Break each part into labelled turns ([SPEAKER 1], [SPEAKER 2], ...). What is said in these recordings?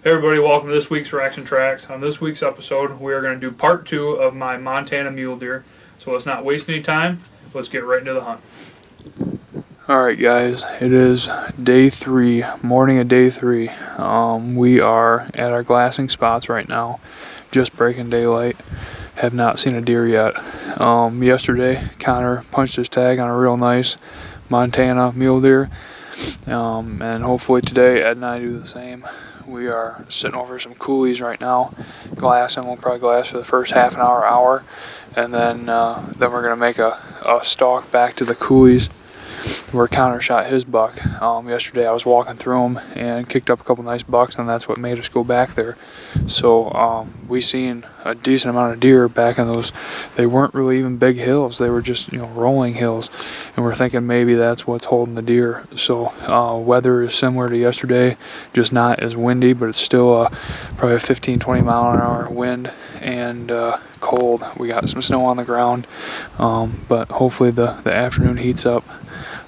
[SPEAKER 1] Hey everybody, welcome to this week's Racks and Tracks. On this week's episode, we are going to do part 2 of my Montana mule deer. So let's not waste any time, let's get right into the hunt. Alright guys, it is day 3, morning of day 3. We are at our glassing spots right now, just breaking daylight. Have not seen a deer yet. Yesterday, Connor punched his tag on a real nice Montana mule deer. And hopefully today Ed and I do the same. We are sitting over some coulees right now, glassing. We'll probably glass for the first half an hour, and then we're gonna make a stalk back to the coulees where Connor shot his buck. Yesterday I was walking through them and kicked up a couple nice bucks, and that's what made us go back there. So we seen a decent amount of deer back in those. They weren't really even big hills. They were just rolling hills, and we're thinking maybe that's what's holding the deer. So weather is similar to yesterday, just not as windy, but it's still probably a 15-20 mile an hour wind and cold. We got some snow on the ground, but hopefully the afternoon heats up.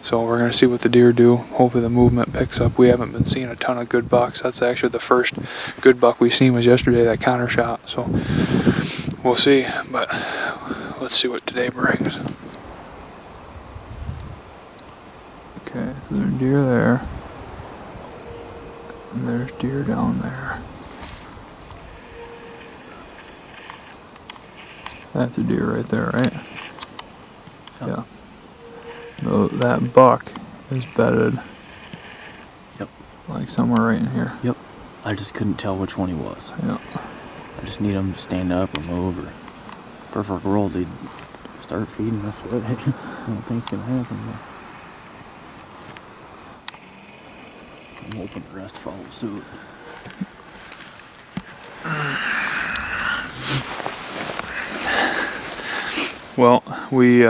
[SPEAKER 1] So we're going to see what the deer do. Hopefully the movement picks up. We haven't been seeing a ton of good bucks. That's actually the first good buck we seen was yesterday that Connor shot. So we'll see, but let's see what today brings. Okay, so there's deer there. And there's deer down there. That's a deer right there, right? Yeah. So that buck is bedded.
[SPEAKER 2] Yep.
[SPEAKER 1] Like somewhere right in here.
[SPEAKER 2] Yep. I just couldn't tell which one he was.
[SPEAKER 1] Yep.
[SPEAKER 2] I just need him to stand up or move, or perfect world he'd start feeding us. What I don't think's gonna happen. But I'm hoping the rest follow suit.
[SPEAKER 1] Well, we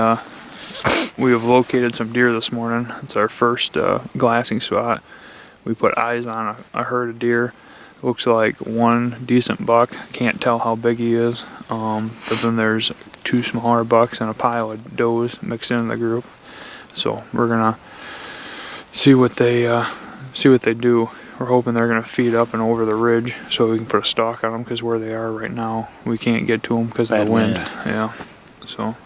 [SPEAKER 1] have located some deer this morning. It's our first glassing spot. We put eyes on a herd of deer. Looks like one decent buck. Can't tell how big he is. But then there's 2 smaller bucks and a pile of does mixed into the group. So we're gonna see what they do. We're hoping they're gonna feed up and over the ridge so we can put a stalk on them, because where they are right now, we can't get to them because of the wind. Yeah. So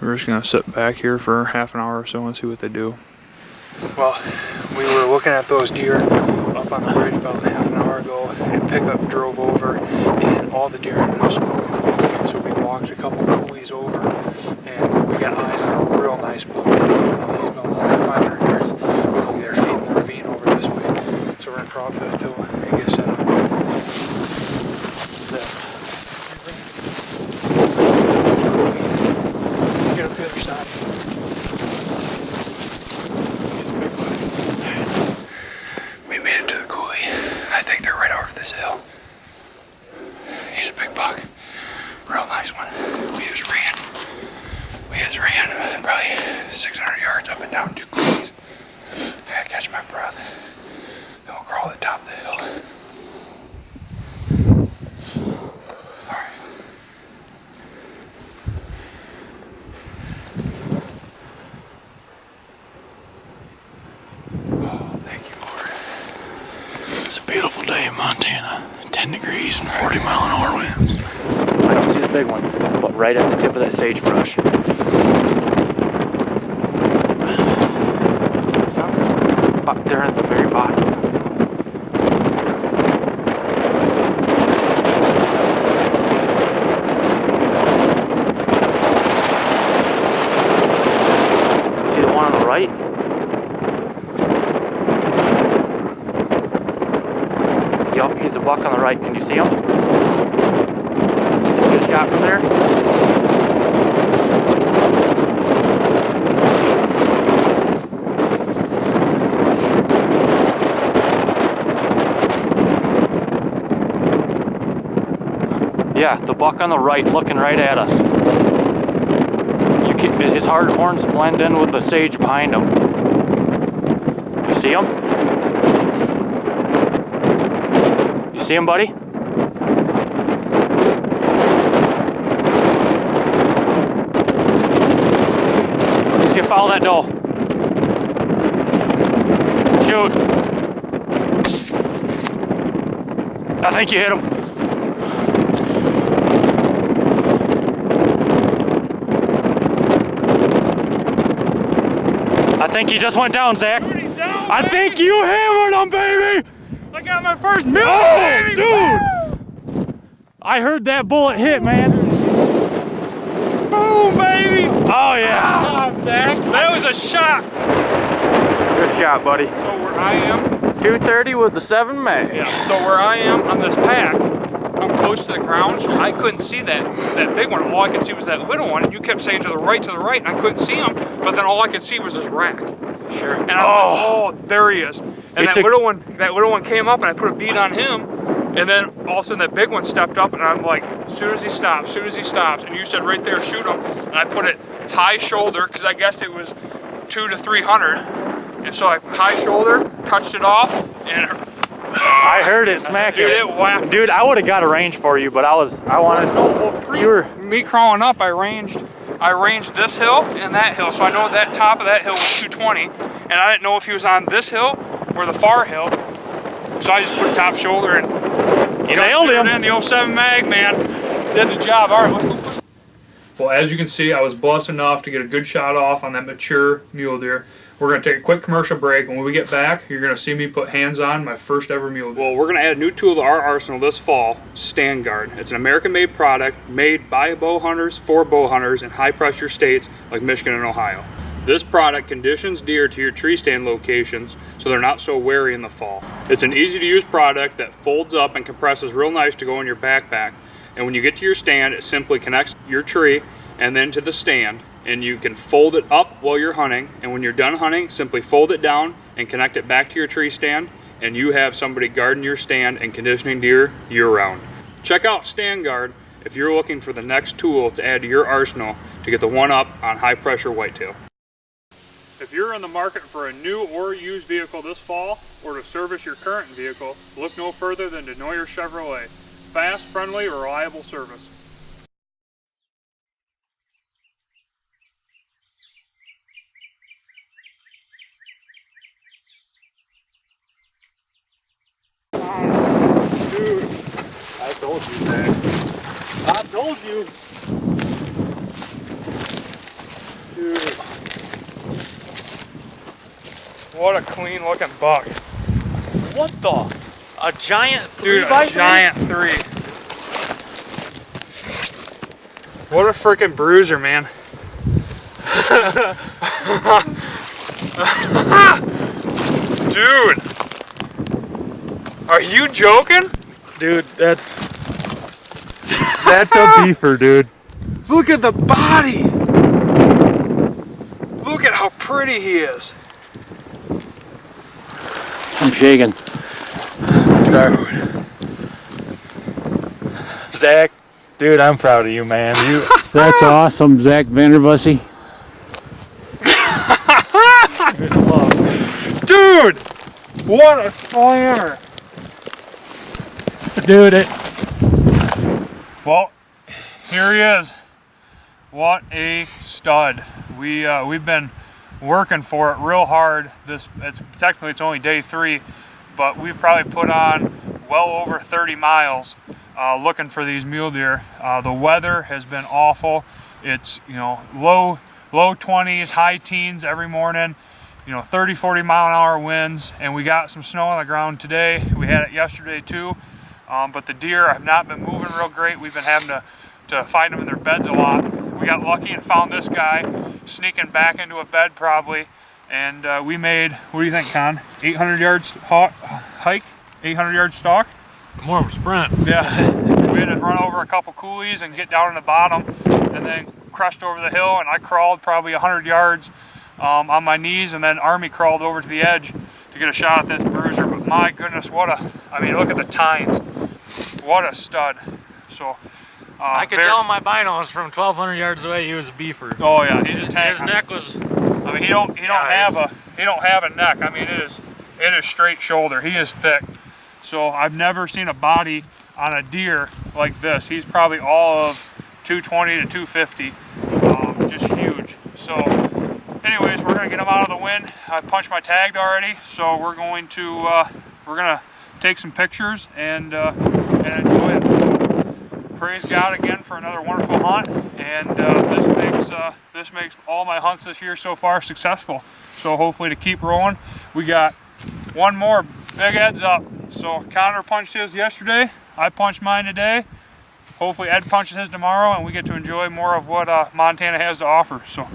[SPEAKER 1] we're just going to sit back here for half an hour or so and see what they do. Well, we were looking at those deer up on the ridge about half an hour ago, and pickup drove over and all the deer ended up smoking. So we walked a couple coulees over and we got eyes on a real nice buck. He's about 500 yards. Hopefully they're feeding the ravine over this way. So we're going to crawl up to this hill and get set up. Get up the other side. He's a big one. We made it to the coulee. I think they're right over this hill. He's a big buck. Real nice one. We just ran probably 600 yards up and down 2 coulees. I gotta catch my breath. Then we'll crawl to the top of the hill.
[SPEAKER 3] Beautiful day in Montana, 10 degrees and 40 mile an hour winds.
[SPEAKER 2] I don't see the big one, but right at the tip of that sagebrush.
[SPEAKER 3] But they're at the very bottom.
[SPEAKER 2] See the one on the right? Yup, he's the buck on the right. Can you see him? Get a shot from there? Yeah, the buck on the right looking right at us. His hard horns blend in with the sage behind him. You see him? See him, buddy? He's gonna follow that doe. Shoot.
[SPEAKER 3] I think you hit him. I think he just went down, Zach.
[SPEAKER 1] Dude, he's down,
[SPEAKER 3] I think you hammered him, baby!
[SPEAKER 1] I got my first mule,
[SPEAKER 3] Oh,
[SPEAKER 1] baby!
[SPEAKER 3] dude! I heard that bullet hit, man.
[SPEAKER 1] Boom, baby!
[SPEAKER 3] Oh, yeah.
[SPEAKER 1] Ah, Zach, that was a shot.
[SPEAKER 3] Good shot, buddy.
[SPEAKER 1] So where I am,
[SPEAKER 3] 230 with the 7 mag.
[SPEAKER 1] yeah. So where I am on this pack, I'm close to the ground, so I couldn't see that big one. All I could see was that little one, and you kept saying to the right, and I couldn't see him. But then all I could see was this rack.
[SPEAKER 3] Sure.
[SPEAKER 1] And I'm like, oh, there he is. And
[SPEAKER 3] It's
[SPEAKER 1] that little one came up, and I put a bead on him. And then all of a sudden that big one stepped up, and I'm like, as soon as he stops, and you said right there, shoot him. And I put it high shoulder, because I guessed it was 200 to 300. And so I high shoulder, touched it off, and
[SPEAKER 3] I heard it smack
[SPEAKER 1] dude,
[SPEAKER 3] it.
[SPEAKER 1] it whacked.
[SPEAKER 3] Dude, I would have got a range for you, but I wanted.
[SPEAKER 1] Me crawling up, I ranged this hill and that hill, so I know that top of that hill was 220, and I didn't know if he was on this hill or the far hill, so I just put top shoulder and
[SPEAKER 3] nailed him.
[SPEAKER 1] In the 07 mag, man, did the job. All right. Well, as you can see, I was blessed enough to get a good shot off on that mature mule deer. We're going to take a quick commercial break. When we get back, you're going to see me put hands on my first ever mule deer. Well, we're going to add a new tool to our arsenal this fall, Stand Guard. It's an American-made product made by bow hunters for bow hunters in high-pressure states like Michigan and Ohio. This product conditions deer to your tree stand locations so they're not so wary in the fall. It's an easy-to-use product that folds up and compresses real nice to go in your backpack. And when you get to your stand, it simply connects your tree and then to the stand. And you can fold it up while you're hunting, and when you're done hunting, simply fold it down and connect it back to your tree stand, and you have somebody guarding your stand and conditioning deer year-round. Check out Stand Guard if you're looking for the next tool to add to your arsenal to get the one-up on high-pressure whitetail. If you're in the market for a new or used vehicle this fall, or to service your current vehicle, look no further than Denoyer Chevrolet. Fast, friendly, reliable service. Dude, I told you, man. I told you. Dude. What a clean looking buck.
[SPEAKER 3] What the? A giant 3x3?
[SPEAKER 1] Dude, a giant 3. What a freaking bruiser, man. Dude. Are you joking?
[SPEAKER 3] Dude, that's a beefer, dude.
[SPEAKER 1] Look at the body. Look at how pretty he is.
[SPEAKER 2] I'm shaking.
[SPEAKER 3] Sorry. Zach, dude, I'm proud of you, man.
[SPEAKER 2] That's awesome, Zach Vanderbussy.
[SPEAKER 1] Dude, what a slammer.
[SPEAKER 3] Dude,
[SPEAKER 1] Well, here he is. What a stud. We've been working for it real hard. Technically it's only day 3, but we've probably put on well over 30 miles looking for these mule deer. The weather has been awful. It's, low 20s, high teens every morning. 30, 40 mile an hour winds, and we got some snow on the ground today. We had it yesterday too. But the deer have not been moving real great. We've been having to find them in their beds a lot. We got lucky and found this guy sneaking back into a bed probably. And we made, what do you think, Con? 800 yards hike? 800 yard stalk?
[SPEAKER 3] more of a sprint.
[SPEAKER 1] Yeah. We had to run over a couple coulees and get down in the bottom and then crushed over the hill, and I crawled probably 100 yards on my knees, and then Army crawled over to the edge to get a shot at this bruiser. But my goodness, look at the tines. What a stud. So
[SPEAKER 3] I could tell in my binos from 1,200 yards away he was a beefer.
[SPEAKER 1] Oh yeah, he's a tank.
[SPEAKER 3] His neck was.
[SPEAKER 1] I mean, he don't have a neck. I mean, it is straight shoulder. He is thick. So I've never seen a body on a deer like this. He's probably all of 220 to 250, just huge. So anyways, we're gonna get him out of the wind. I punched my tag already, so we're gonna take some pictures and enjoy it. So, praise God again for another wonderful hunt, and this makes all my hunts this year so far successful. So hopefully to keep rolling. We got one more big heads up. So Connor punched his yesterday, I punched mine today. Hopefully Ed punches his tomorrow, and we get to enjoy more of what Montana has to offer. So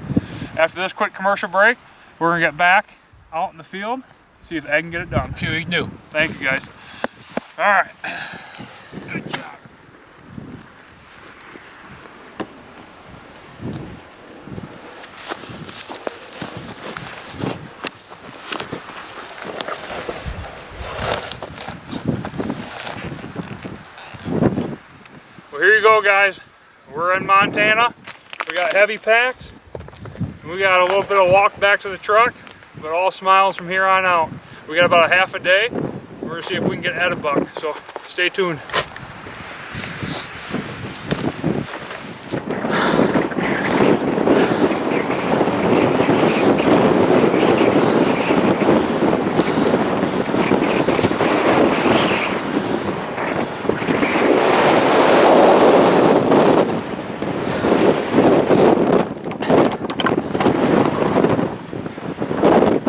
[SPEAKER 1] after this quick commercial break, we're gonna get back out in the field, see if Ed can get it done.
[SPEAKER 3] See what you can do.
[SPEAKER 1] Thank you, guys. All right. Good job. Well, here you go, guys. We're in Montana. We got heavy packs. We got a little bit of walk back to the truck, but all smiles from here on out. We got about a half a day. We're gonna see if we can get Ed a buck, so stay tuned.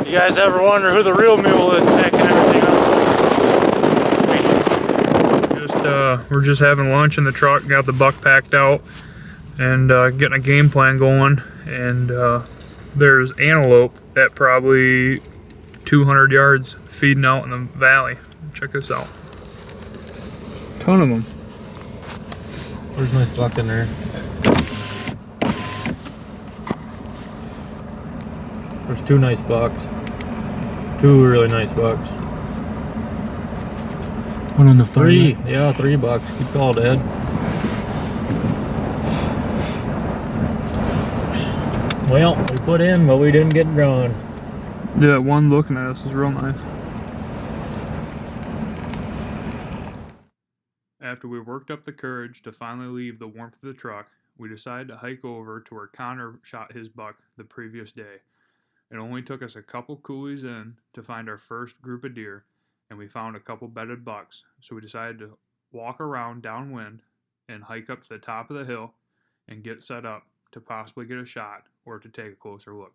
[SPEAKER 3] You guys ever wonder who the real mule is packing everything up? It's me.
[SPEAKER 1] We're just having lunch in the truck, got the buck packed out, and getting a game plan going. And there's antelope at probably 200 yards feeding out in the valley. Check this out. Ton of them.
[SPEAKER 2] Where's my buck in there? There's two nice bucks. Two really nice bucks.
[SPEAKER 3] One on the
[SPEAKER 2] Three. Yeah, 3 bucks. Good call, Dad. Well, we put in, but we didn't get drawn.
[SPEAKER 1] Yeah, one looking at us is real nice. After we worked up the courage to finally leave the warmth of the truck, we decided to hike over to where Connor shot his buck the previous day. It only took us a couple coulees in to find our first group of deer, and we found a couple bedded bucks, so we decided to walk around downwind and hike up to the top of the hill and get set up to possibly get a shot or to take a closer look.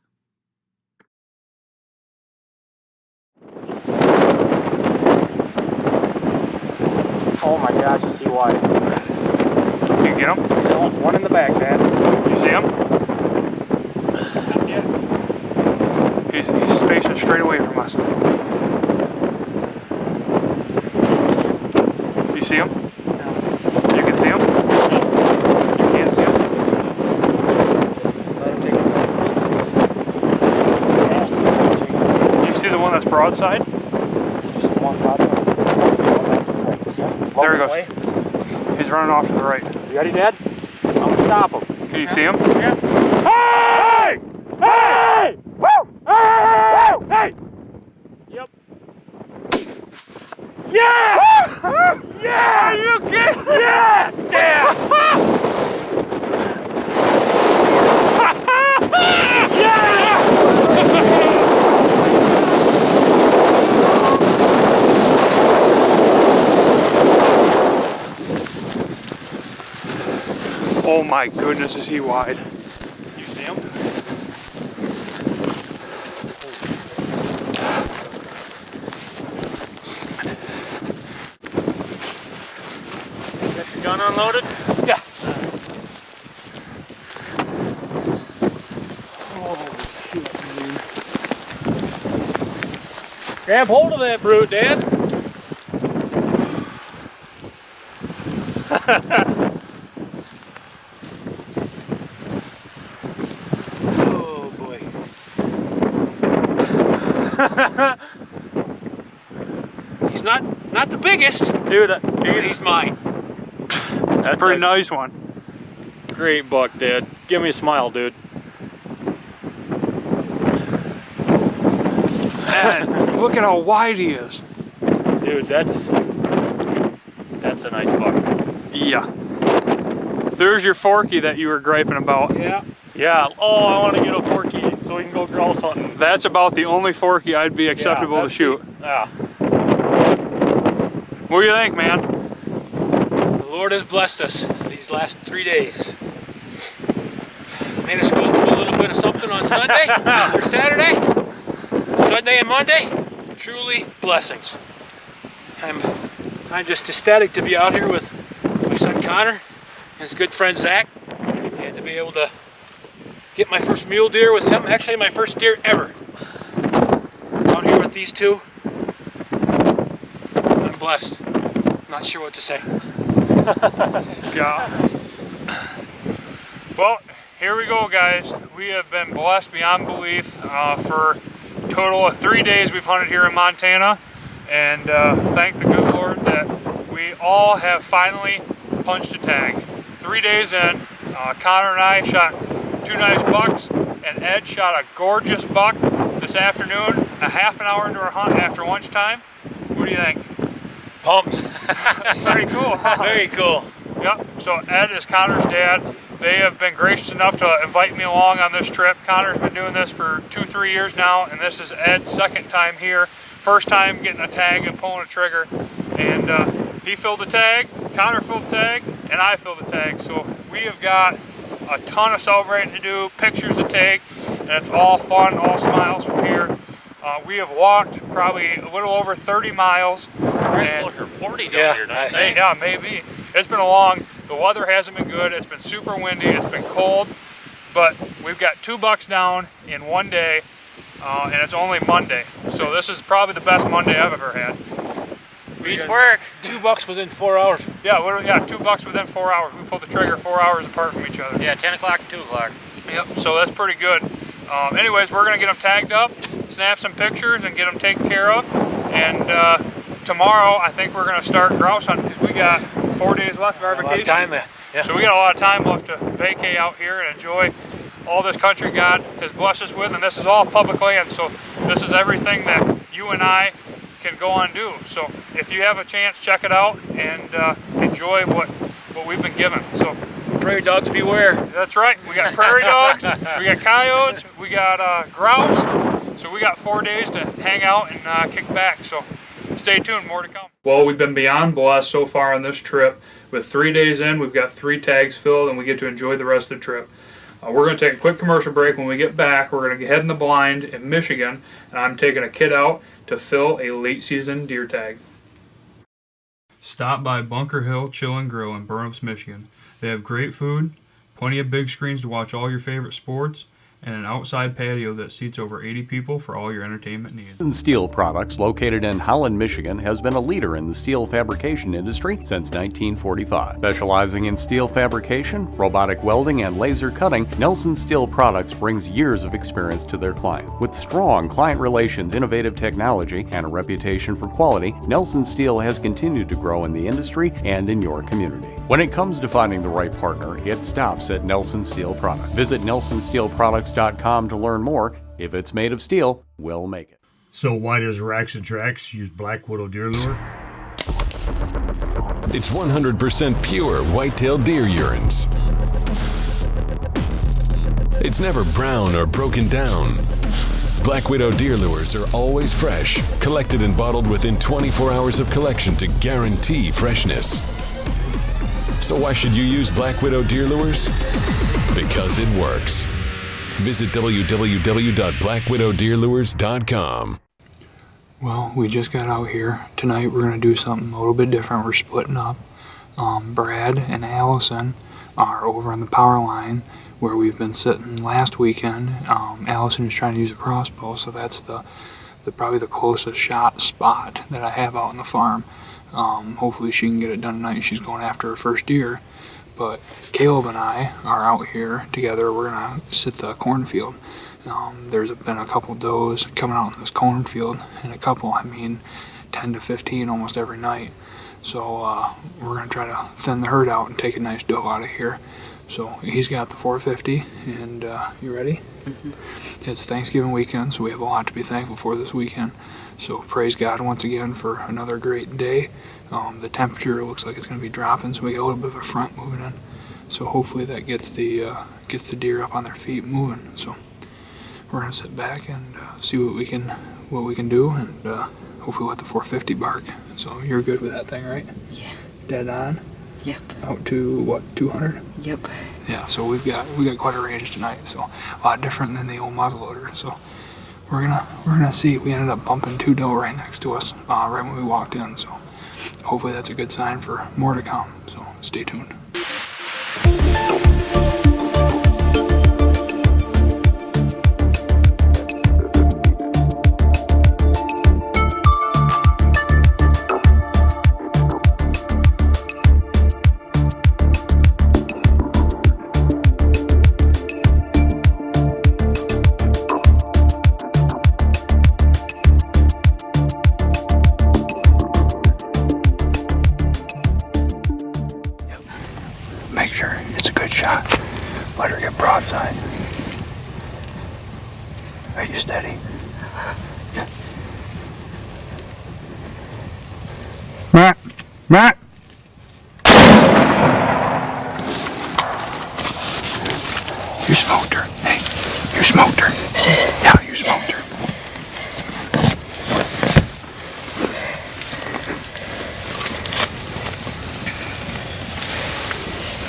[SPEAKER 2] Oh my gosh, I see why.
[SPEAKER 1] You get him?
[SPEAKER 2] So, one in the back, Dad.
[SPEAKER 1] You see him? He's facing straight away from us. You see him? You can see him? You can't see him? You see the one that's broadside? There he goes. He's running off to the right.
[SPEAKER 2] You ready, Dad? I'm gonna stop him.
[SPEAKER 1] Can you see him?
[SPEAKER 2] Yeah. Hey! Hey! Woo! Hey! Hey! Yep. Yeah! Yeah! Are you kidding? Yes! Dad!
[SPEAKER 1] Oh my goodness, is he wide? You see him?
[SPEAKER 2] Got your gun unloaded?
[SPEAKER 1] Yeah.
[SPEAKER 2] Grab hold of that brute, Dad.
[SPEAKER 3] Oh boy. He's not the biggest,
[SPEAKER 2] Dude,
[SPEAKER 3] he's mine.
[SPEAKER 1] That's a pretty nice one.
[SPEAKER 2] great buck, Dad. Give me a smile, dude.
[SPEAKER 1] Man, look at how wide he is.
[SPEAKER 2] Dude, that's a nice buck.
[SPEAKER 1] Yeah. There's your forky that you were griping about.
[SPEAKER 2] Yeah. Yeah. Oh, I want to get a forky so we can go grouse hunting.
[SPEAKER 1] That's about the only forky I'd be acceptable to shoot.
[SPEAKER 2] Yeah.
[SPEAKER 1] What do you think, man?
[SPEAKER 4] The Lord has blessed us these last 3 days. Made us go through a little bit of something on Sunday or Saturday, Sunday and Monday. Truly blessings. I'm just ecstatic to be out here with my son Connor and his good friend Zach, and to be able to get my first mule deer with him. Actually, my first deer ever. Out here with these two. I'm blessed. Not sure what to say.
[SPEAKER 1] Yeah. Well, here we go, guys. We have been blessed beyond belief for a total of 3 days we've hunted here in Montana, and thank the good Lord that we all have finally punched a tag. 3 days in, Connor and I shot 2 nice bucks, and Ed shot a gorgeous buck this afternoon, a half an hour into our hunt after lunchtime. What do you think?
[SPEAKER 4] Pumped.
[SPEAKER 1] Pretty cool.
[SPEAKER 4] Very cool.
[SPEAKER 1] Yep, so Ed is Connor's dad. They have been gracious enough to invite me along on this trip. Connor's been doing this for 2-3 years now, and this is Ed's second time here. First time getting a tag and pulling a trigger. And he filled the tag, Connor filled the tag, and I filled the tag. So we have got a ton of celebrating to do, pictures to take, and it's all fun, all smiles from here. We have walked probably a little over 30 miles.
[SPEAKER 3] Right, closer to 40 down here, don't you think?
[SPEAKER 1] Yeah, maybe. It's been a long, the weather hasn't been good, it's been super windy, it's been cold, but we've got 2 bucks down in 1 day, and it's only Monday. So this is probably the best Monday I've ever had.
[SPEAKER 4] Beats work. 2 bucks within 4 hours.
[SPEAKER 1] Yeah, literally, yeah, 2 bucks within 4 hours. We pulled the trigger 4 hours apart from each other.
[SPEAKER 4] Yeah, 10 o'clock and 2 o'clock.
[SPEAKER 1] Yep, so that's pretty good. Anyways, we're gonna get them tagged up, snap some pictures, and get them taken care of. And tomorrow, I think we're gonna start grouse hunting because we got 4 days left of our vacation.
[SPEAKER 4] A lot of time, yeah.
[SPEAKER 1] So we got a lot of time left to vacay out here and enjoy all this country God has blessed us with. And this is all public land, so this is everything that you and I can go on and do. So if you have a chance, check it out and enjoy what we've been given. So
[SPEAKER 4] Prairie dogs beware.
[SPEAKER 1] that's right. We got prairie dogs, we got coyotes, we got grouse. So we got 4 days to hang out and kick back. So stay tuned, more to come. Well, we've been beyond blessed so far on this trip. With 3 days in, we've got 3 tags filled, and we get to enjoy the rest of the trip. We're going to take a quick commercial break. When we get back, we're going to head in the blind in Michigan, and I'm taking a kid out to fill a late season deer tag. Stop by Bunker Hill Chill and Grill in Burnups, Michigan. They have great food, plenty of big screens to watch all your favorite sports, and an outside patio that seats over 80 people for all your entertainment needs.
[SPEAKER 5] Nelson Steel Products, located in Holland, Michigan, has been a leader in the steel fabrication industry since 1945. Specializing in steel fabrication, robotic welding, and laser cutting, Nelson Steel Products brings years of experience to their clients. With strong client relations, innovative technology, and a reputation for quality, Nelson Steel has continued to grow in the industry and in your community. When it comes to finding the right partner, it stops at Nelson Steel Products. Visit NelsonSteelProducts.com to learn more. If it's made of steel, we'll make it.
[SPEAKER 6] So why does Racks and Tracks use Black Widow deer lure?
[SPEAKER 7] It's 100% pure white-tailed deer urines. It's never brown or broken down. Black Widow deer lures are always fresh, collected and bottled within 24 hours of collection to guarantee freshness. So why should you use Black Widow deer lures? Because it works. Visit www.blackwidowdeerlures.com.
[SPEAKER 1] Well, we just got out here. Tonight we're going to do something a little bit different. We're splitting up. Brad and Allison are over on the power line where we've been sitting last weekend. Allison is trying to use a crossbow, so that's the probably the closest shot spot that I have out on the farm. Hopefully she can get it done tonight. She's going after her first deer. But Caleb and I are out here together. We're going to sit the cornfield. There's been a couple does coming out in this cornfield, and a couple, 10 to 15 almost every night. So we're going to try to thin the herd out and take a nice doe out of here. So he's got the 450, and you ready? Mm-hmm. It's Thanksgiving weekend, so we have a lot to be thankful for this weekend. So praise God once again for another great day. The temperature looks like it's going to be dropping, so we got a little bit of a front moving in. So hopefully that gets the deer up on their feet moving. So we're going to sit back and see what we can do, and hopefully with the 450 bark. So you're good with that thing, right?
[SPEAKER 8] Yeah.
[SPEAKER 1] Dead on.
[SPEAKER 8] Yep.
[SPEAKER 1] Out to what, 200?
[SPEAKER 8] Yep.
[SPEAKER 1] Yeah. So we got quite a range tonight. So a lot different than the old muzzleloader. So we're gonna see. We ended up bumping 2 doe right next to us right when we walked in. So hopefully that's a good sign for more to come. So stay tuned. Make sure it's a good shot. Let her get broadside. Are you steady? Yeah. Matt! Matt! You smoked her. Hey, you smoked her. Yeah, you smoked her.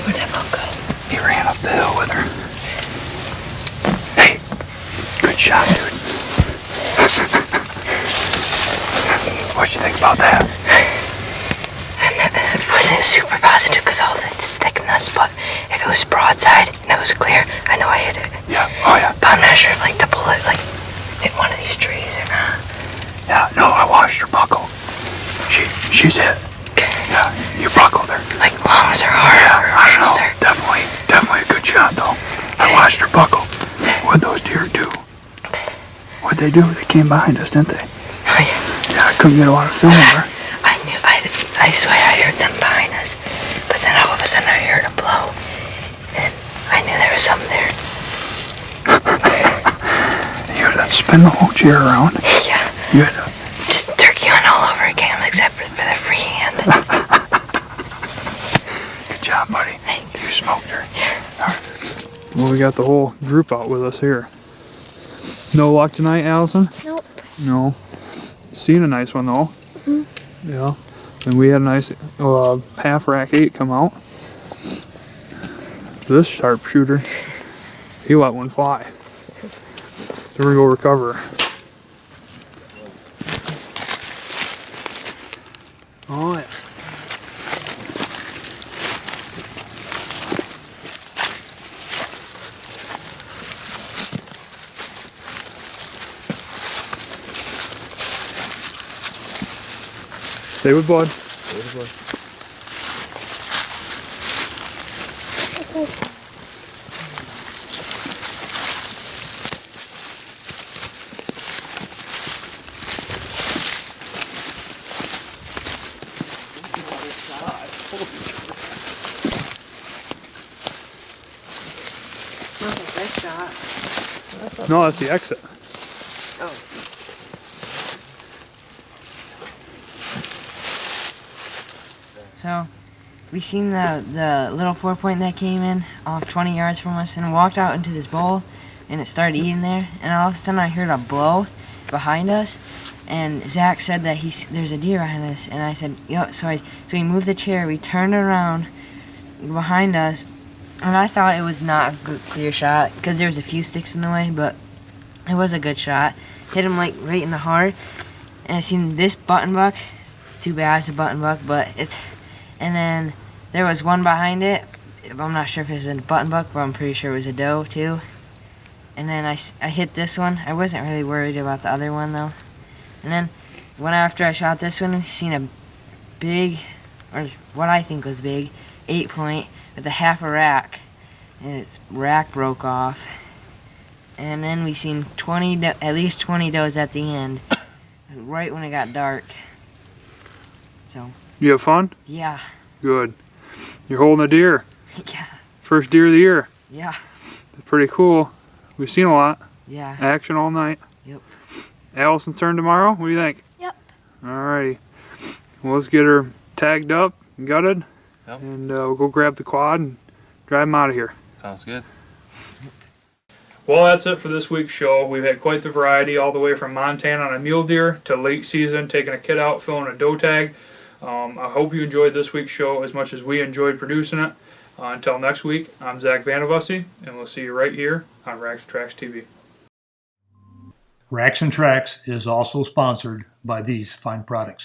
[SPEAKER 8] Where'd that ball go?
[SPEAKER 1] He ran up the hill with her. Hey, good shot, dude. What'd you think about that?
[SPEAKER 8] I wasn't super positive because all this thickness, but if it was broadside and it was clear, I know I hit it.
[SPEAKER 1] Yeah, oh yeah.
[SPEAKER 8] But I'm not sure if like the bullet like hit one of these trees or not.
[SPEAKER 1] Yeah, no, I watched her buckle. She's hit.
[SPEAKER 8] Okay.
[SPEAKER 1] Yeah, you buckled her.
[SPEAKER 8] Like lungs or heart or
[SPEAKER 1] I don't know.
[SPEAKER 8] shoulder.
[SPEAKER 1] Definitely a good shot though. I watched her buckle. What'd those deer do? What'd they do? They came behind us, didn't they?
[SPEAKER 8] Oh, yeah.
[SPEAKER 1] Yeah, I couldn't get a lot of film of her.
[SPEAKER 8] I swear I heard something behind us, but then all of a sudden I heard a blow, and I knew there was something there.
[SPEAKER 1] You had to spin the whole chair around.
[SPEAKER 8] Yeah.
[SPEAKER 1] You had to...
[SPEAKER 8] Just turkey on all over again, except for the free hand.
[SPEAKER 1] Good job, buddy.
[SPEAKER 8] Thanks.
[SPEAKER 1] You smoked her.
[SPEAKER 8] Yeah.
[SPEAKER 1] All right. Well, we got the whole group out with us here. No luck tonight, Allison?
[SPEAKER 9] Nope.
[SPEAKER 1] No. Seen a nice one though.
[SPEAKER 9] Mm-hmm.
[SPEAKER 1] Yeah. And we had a nice half rack 8 come out. This sharpshooter, he let one fly. So we're gonna go recover her. Oh yeah. Stay with Bud. Stay with Bud. No, that's the exit.
[SPEAKER 8] Oh. So, we seen the little 4-point that came in off 20 yards from us and walked out into this bowl, and it started eating there. And all of a sudden, I heard a blow behind us, and Zach said that there's a deer behind us, and I said, yo. So we moved the chair, we turned around behind us, and I thought it was not a good, clear shot because there was a few sticks in the way, but it was a good shot. Hit him like right in the heart, and I seen this button buck. It's too bad it's a button buck, but it's. And then there was one behind it. I'm not sure if it was a button buck, but I'm pretty sure it was a doe too. And then I hit this one. I wasn't really worried about the other one though. And then after I shot this one, we seen a big, or what I think was big, 8-point with a half a rack, and its rack broke off. And then we seen at least 20 does at the end, right when it got dark. So.
[SPEAKER 1] You have fun?
[SPEAKER 8] Yeah.
[SPEAKER 1] Good. You're holding a deer.
[SPEAKER 8] Yeah.
[SPEAKER 1] First deer of the year.
[SPEAKER 8] Yeah.
[SPEAKER 1] It's pretty cool. We've seen a lot.
[SPEAKER 8] Yeah.
[SPEAKER 1] Action all night.
[SPEAKER 8] Yep.
[SPEAKER 1] Allison's turn tomorrow? What do you think?
[SPEAKER 9] Yep.
[SPEAKER 1] Alrighty. Well, let's get her tagged up and gutted.
[SPEAKER 2] Yep.
[SPEAKER 1] And we'll go grab the quad and drive them out of here.
[SPEAKER 2] Sounds good.
[SPEAKER 1] Well, that's it for this week's show. We've had quite the variety, all the way from Montana on a mule deer to late season, taking a kid out, filling a doe tag. I hope you enjoyed this week's show as much as we enjoyed producing it. Until next week, I'm Zach Vanavussy, and we'll see you right here on Racks and Tracks TV.
[SPEAKER 6] Racks and Tracks is also sponsored by these fine products.